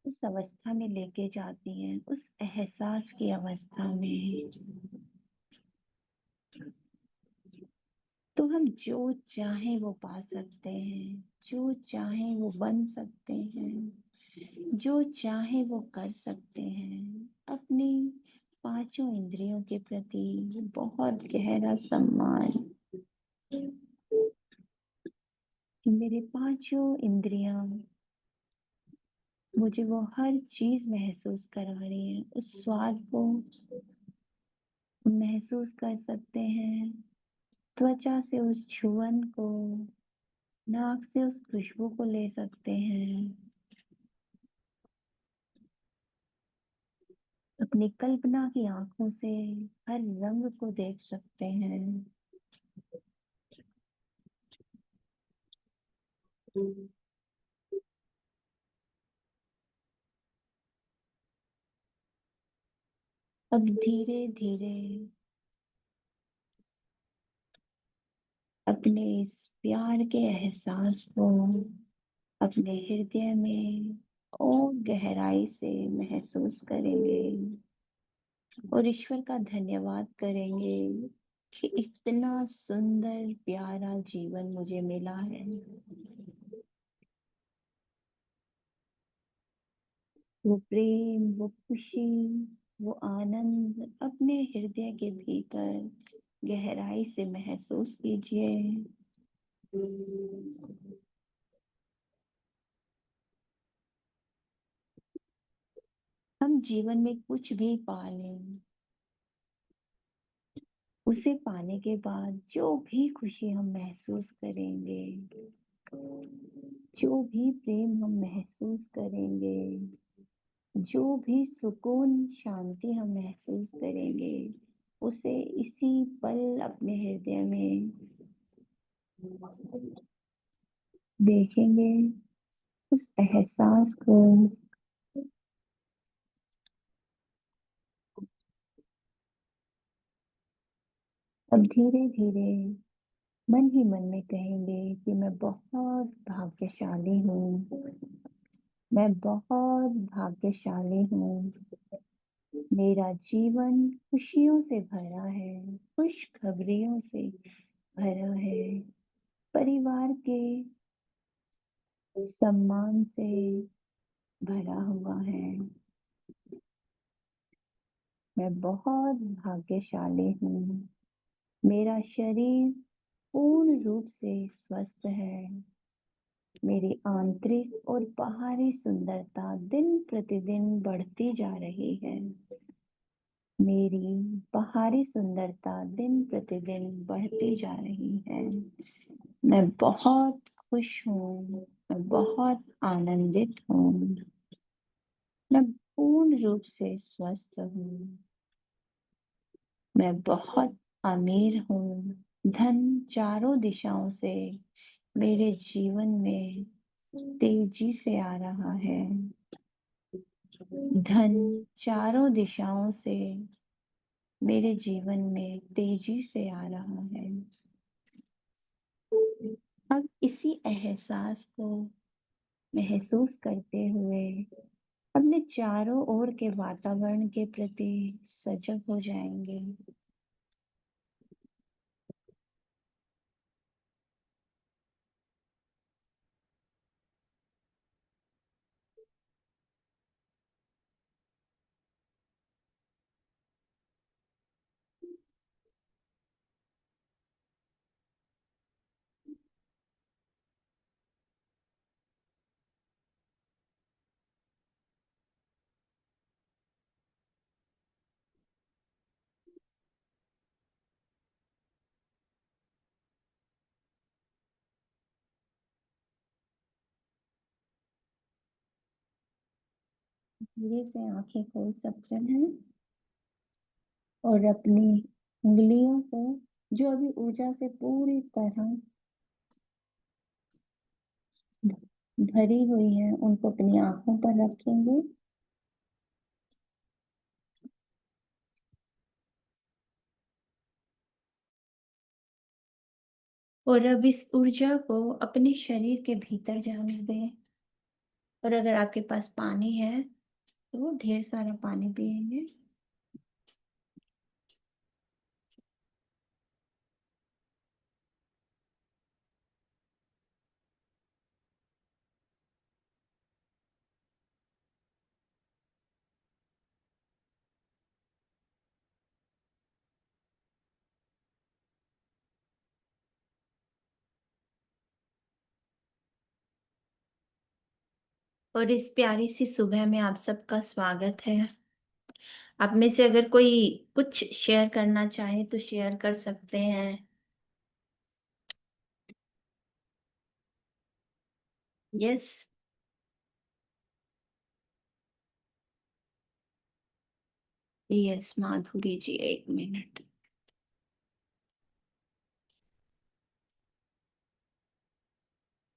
उस अवस्था में लेके जाती हैं, उस एहसास की अवस्था में, तो हम जो चाहे वो पा सकते हैं, जो चाहे वो बन सकते हैं, जो चाहे वो कर सकते हैं। अपनी पांचों इंद्रियों के प्रति बहुत गहरा सम्मान कि मेरे पांचों इंद्रियां मुझे वो हर चीज महसूस करा रही है। उस स्वाद को महसूस कर सकते हैं, त्वचा से उस छुअन को, नाक से उस खुशबू को ले सकते हैं, अपनी कल्पना की आंखों से हर रंग को देख सकते हैं। अब धीरे धीरे अपने इस प्यार के एहसास को अपने हृदय में और गहराई से महसूस करेंगे और ईश्वर का धन्यवाद करेंगे कि इतना सुंदर प्यारा जीवन मुझे मिला है। वो प्रेम, वो खुशी, वो आनंद अपने हृदय के भीतर गहराई से महसूस कीजिए। हम जीवन में कुछ भी पा लें, उसे पाने के बाद जो भी खुशी हम महसूस करेंगे, जो भी प्रेम हम महसूस करेंगे, जो भी सुकून शांति हम महसूस करेंगे, उसे इसी पल अपने हृदय में देखेंगे। उस एहसास को अब धीरे धीरे मन ही मन में कहेंगे कि मैं बहुत भाग्यशाली हूँ, मैं बहुत भाग्यशाली हूँ। मेरा जीवन खुशियों से भरा है, खुशखबरियों से भरा है, परिवार के सम्मान से भरा हुआ है। मैं बहुत भाग्यशाली हूँ। मेरा शरीर पूर्ण रूप से स्वस्थ है। मेरी आंतरिक और बाहरी सुंदरता दिन प्रतिदिन बढ़ती जा रही है। मेरी बाहरी सुंदरता दिन प्रतिदिन बढ़ती जा रही है। मैं बहुत खुश हूँ, मैं बहुत आनंदित हूँ, मैं पूर्ण रूप से स्वस्थ हूँ, मैं बहुत अमीर हूँ। धन चारों दिशाओं से मेरे जीवन में तेजी से आ रहा है। धन चारों दिशाओं से मेरे जीवन में तेजी से आ रहा है। अब इसी एहसास को महसूस करते हुए अपने चारों ओर के वातावरण के प्रति सजग हो जाएंगे। धीरे से आंखें खोल सकते हैं और अपनी उंगलियों को जो अभी ऊर्जा से पूरी तरह भरी हुई है उनको अपनी आंखों पर रखेंगे और अब इस ऊर्जा को अपने शरीर के भीतर जाने दें। और अगर आपके पास पानी है तो ढेर सारा पानी पिएंगे। और इस प्यारी सी सुबह में आप सबका स्वागत है। आप में से अगर कोई कुछ शेयर करना चाहे तो शेयर कर सकते हैं। यस। यस माधुरी जी, एक मिनट।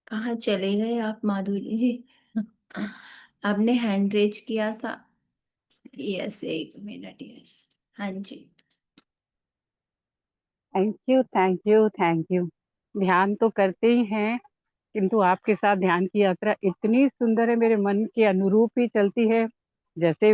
कहाँ चले गए आप माधुरी जी? आपने हैंड रेज किया था। यस, एक मिनट। यस। हाँ जी। Thank you, thank you, thank you. ध्यान तो करते ही हैं, किंतु आपके साथ ध्यान की यात्रा इतनी सुंदर है, मेरे मन के अनुरूप ही चलती है। जैसे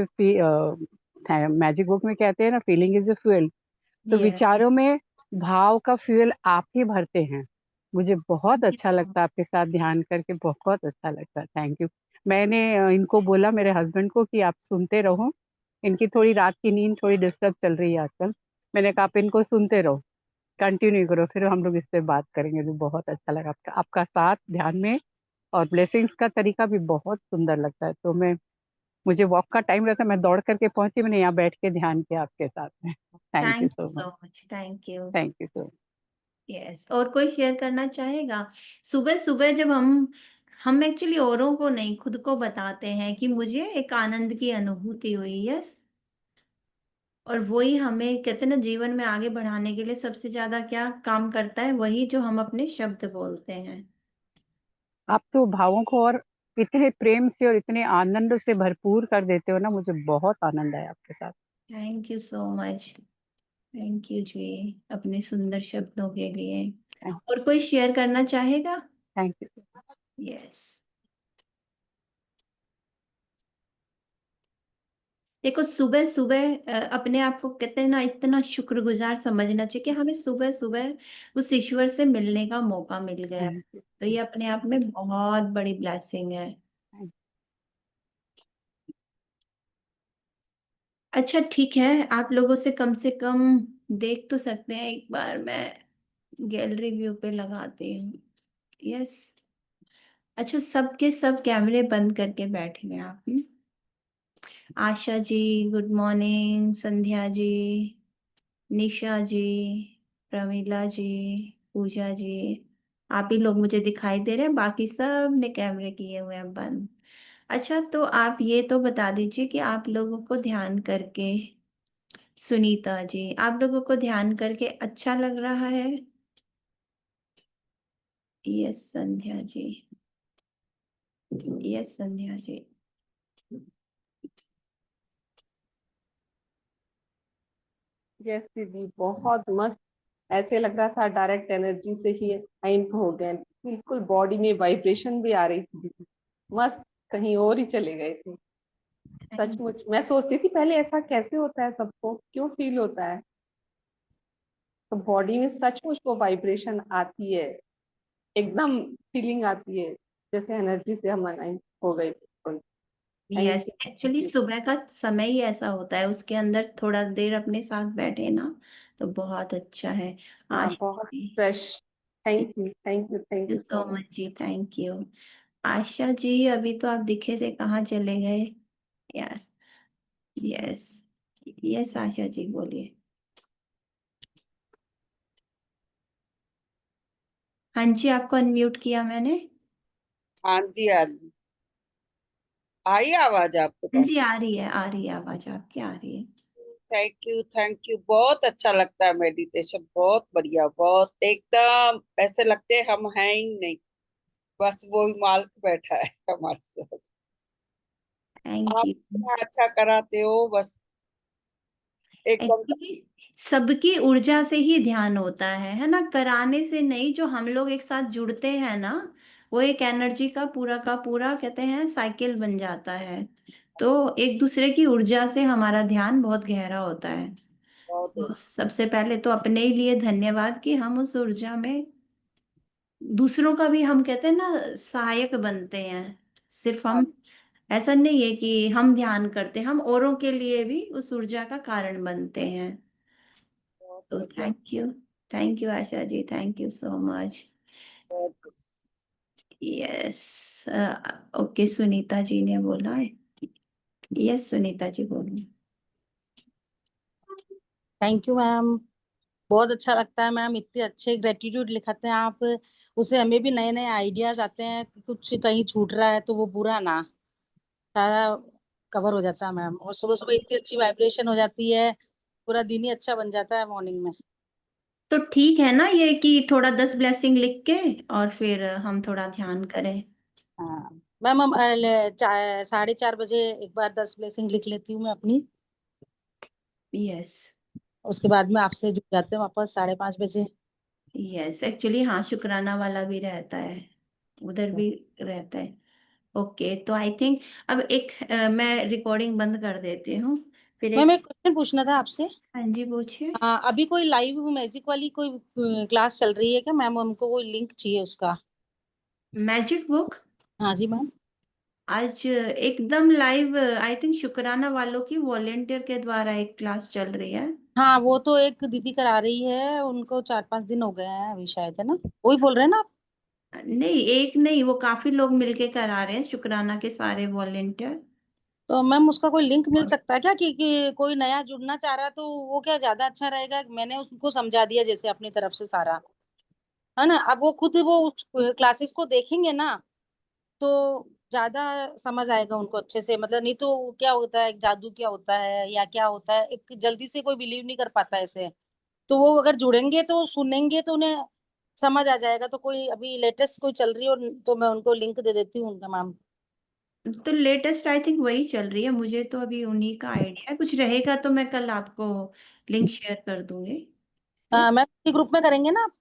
मैजिक बुक में कहते हैं ना, फीलिंग इज द फ्यूल। तो यस। विचारों में भाव का फ्यूल आप ही भरते हैं। मुझे बहुत अच्छा लगता है आपके साथ ध्यान करके, बहुत अच्छा लगता है। Thank you. मैंने इनको बोला, मेरे हस्बैंड को, कि आप सुनते रहो। इनकी थोड़ी रात की नींद थोड़ी डिस्टर्ब चल रही है आजकल। मैंने कहा आप इनको सुनते रहो, कंटिन्यू करो, फिर हम लोग इस पे बात करेंगे। तो बहुत अच्छा लगा आपका आपका साथ ध्यान में, और ब्लेसिंग्स का तरीका भी बहुत सुंदर लगता है। तो मैं मुझे वॉक का टाइम रहता है, मैं दौड़ करके पहुंची, मैंने यहाँ बैठ के ध्यान किया आपके साथ में। Thank you thank you so much. So much. Thank you. Thank you so much. Yes. और कोई शेयर करना चाहेगा? सुबह सुबह जब हम एक्चुअली औरों को नहीं, खुद को बताते हैं कि मुझे एक आनंद की अनुभूति हुई। यस। और वही हमें कहते हैं ना, जीवन में आगे बढ़ाने के लिए सबसे ज्यादा क्या काम करता है? वही जो हम अपने शब्द बोलते हैं। आप तो भावों को और इतने प्रेम से और इतने आनंद से भरपूर कर देते हो ना, मुझे बहुत आनंद आया आपके साथ। Thank you so much. Thank you जी, अपने सुंदर शब्दों के लिए। और कोई शेयर करना चाहेगा? Thank you. यस। देखो, सुबह सुबह अपने आप को कहते हैं ना, इतना शुक्रगुजार समझना चाहिए कि हमें सुबह सुबह उस ईश्वर से मिलने का मौका मिल गया। Thank you. तो ये अपने आप में बहुत बड़ी ब्लेसिंग है। अच्छा ठीक है, आप लोगों से कम देख तो सकते हैं। एक बार मैं गैलरी व्यू पे लगाती हूँ। यस। अच्छा, सबके सब कैमरे बंद करके बैठे हैं आप। Asha ji, good morning. संध्या जी, निशा जी, प्रमीला जी, पूजा जी। आप ही लोग मुझे दिखाई दे रहे हैं, बाकी सब ने कैमरे किए हुए हैं बंद। अच्छा, तो आप ये तो बता दीजिए कि आप लोगों को ध्यान करके, सुनीता जी, आप लोगों को ध्यान करके अच्छा लग रहा है? Yes Sandhya ji. Yes Sandhya ji. Yes दीदी, बहुत मस्त। ऐसे लग रहा था डायरेक्ट एनर्जी से ही साइन हो गए, बिल्कुल बॉडी में वाइब्रेशन भी आ रही थी दीदी। मस्त। कहीं और ही चले गए थे। सचमुच मैं सोचती थी पहले ऐसा कैसे होता है, सबको क्यों फील होता है। तो बॉडी में सचमुच वो वाइब्रेशन आती है, एकदम फीलिंग आती है, जैसे एनर्जी से हम अलाइन हो गए बिल्कुल। Thank yes, you, thank actually you. सुबह का समय ही ऐसा होता है, उसके अंदर थोड़ा देर अपने साथ बैठे ना, तो बहुत अच्छा है। हाँ, आशा बहुत जी, fresh. Thank you, thank you, thank you you so so much. Much जी, थैंक यू। आशा जी, अभी तो आप दिखे थे, कहाँ चले गए? Yes. Yes. Yes Asha ji, बोलिए। हाँ जी, आपको अनम्यूट किया मैंने। हाँ जी, हाँ जी। आई आवाज आपके पास? जी आ रही है आवाज आपकी आ रही है। थैंक यू, बहुत अच्छा लगता है मेडिटेशन, बहुत बढ़िया, बहुत एकदम ऐसे लगते हैं हम हैं ही नहीं, बस वो ही मालिक बैठा है हमारे साथ। थैंक आप यू। इतना अच्छा कराते हो, बस एकदम। एक्चुअली सबकी ऊर्जा से ही ध्यान होता है ना, कराने से नहीं। जो हम लोग एक साथ जुड़ते हैं ना, वो एक एनर्जी का पूरा कहते हैं साइकिल बन जाता है। तो एक दूसरे की ऊर्जा से हमारा ध्यान बहुत गहरा होता है। बहुत तो सबसे पहले तो अपने ही लिए धन्यवाद कि हम उस ऊर्जा में दूसरों का भी, हम कहते हैं ना, सहायक बनते हैं। सिर्फ हम, ऐसा नहीं है कि हम ध्यान करते, हम औरों के लिए भी उस ऊर्जा का कारण बनते हैं। बहुत तो बढ़िया। Thank you Asha ji, thank you so much. बहुत यस। ओके, सुनीता जी ने बोला है। यस सुनीता जी बोलो। Thank you ma'am. बहुत अच्छा लगता है मैम, इतने अच्छे ग्रेटिट्यूड लिखाते हैं आप। उससे हमें भी नए नए आइडियाज आते हैं कि कुछ कहीं छूट रहा है तो वो पूरा ना, सारा कवर हो जाता है मैम। और सुबह सुबह इतनी अच्छी वाइब्रेशन हो जाती है, पूरा दिन ही अच्छा बन जाता है मॉर्निंग में। तो ठीक है ना ये कि थोड़ा 10 ब्लेसिंग लिख के और फिर हम थोड़ा ध्यान करें। हाँ मैम, हम 4:30 बजे एक बार 10 ब्लेसिंग लिख लेती हूँ मैं अपनी। यस। उसके बाद में आपसे जुड़ जाते हैं वापस 5:30 बजे। यस एक्चुअली हाँ, शुक्राना वाला भी रहता है, उधर भी रहता है। ओके तो आई थिंक अब एक मैं रिकॉर्डिंग बंद कर देती हूँ, फिर मैम एक। एक क्वेश्चन पूछना था आपसे। हाँ जी पूछिए। अभी कोई लाइव मैजिक वाली कोई क्लास चल रही है क्या मैम? हमको कोई लिंक चाहिए उसका। मैजिक बुक हाँ जी मैम। आज एकदम लाइव, आई थिंक शुक्राना वालों की वॉलेंटियर के द्वारा एक क्लास चल रही है। हाँ वो तो एक दीदी करा रही है, उनको 4-5 दिन हो गए हैं अभी शायद, है ना? वही बोल रहे हैं ना आप? नहीं एक नहीं, वो काफी लोग मिलके करा रहे हैं, शुक्राना के सारे वॉलेंटियर। तो मैम उसका कोई लिंक मिल सकता है क्या कि कोई नया जुड़ना चाह रहा है तो वो क्या ज्यादा अच्छा रहेगा? मैंने उनको समझा दिया जैसे अपनी तरफ से सारा, है ना? अब वो खुद वो क्लासेस को देखेंगे ना तो ज्यादा समझ आएगा उनको अच्छे से। मतलब नहीं तो क्या होता है, जादू क्या होता है या क्या होता है, एक जल्दी से कोई बिलीव नहीं कर पाता ऐसे। तो वो अगर जुड़ेंगे तो सुनेंगे तो उन्हें समझ आ जाएगा। तो कोई अभी लेटेस्ट कोई चल रही है और तो मैं उनको लिंक दे देती हूँ उनका मैम। तो लेटेस्ट आई थिंक वही चल रही है, मुझे तो अभी उन्हीं का आइडिया है। कुछ रहेगा तो मैं कल आपको लिंक शेयर कर दूंगी। या मैम इसी ग्रुप में करेंगे ना आप?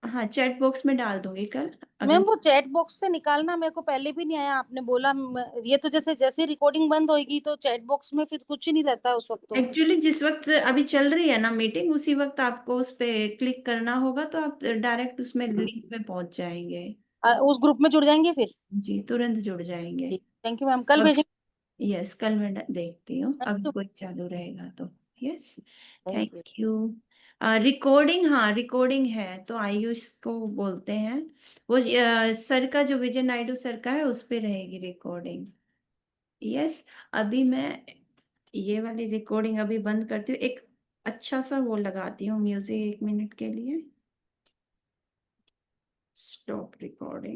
हाँ, चैट बॉक्स में डाल दूंगी कल मैम अगर। वो चैट बॉक्स से निकालना मेरे को पहले भी नहीं आया, आपने बोला ये तो जैसे जैसे रिकॉर्डिंग बंद होगी तो चैट बॉक्स में फिर कुछ ही नहीं रहता उस वक्त तो। एक्चुअली जिस वक्त अभी चल रही है ना मीटिंग, उसी वक्त आपको उस पे क्लिक करना होगा, तो आप डायरेक्ट उसमें लिंक पे पहुंच जाएंगे। उस ग्रुप में जुड़ जाएंगे फिर? जी तुरंत जुड़ जाएंगे। थैंक यू मैम, कल अब भेजेंगे। यस कल मैं देखती हूँ थैंक अगर यू। कोई चालू रहेगा तो। Yes thank you. Thank you. Recording, हाँ रिकॉर्डिंग है तो आयुष को बोलते हैं, वो सर का जो विजय नायडू सर का है उस पे रहेगी रिकॉर्डिंग। यस। अभी मैं ये वाली रिकॉर्डिंग अभी बंद करती हूँ, एक अच्छा सा वो लगाती हूँ म्यूजिक 1 मिनट के लिए। Stop recording.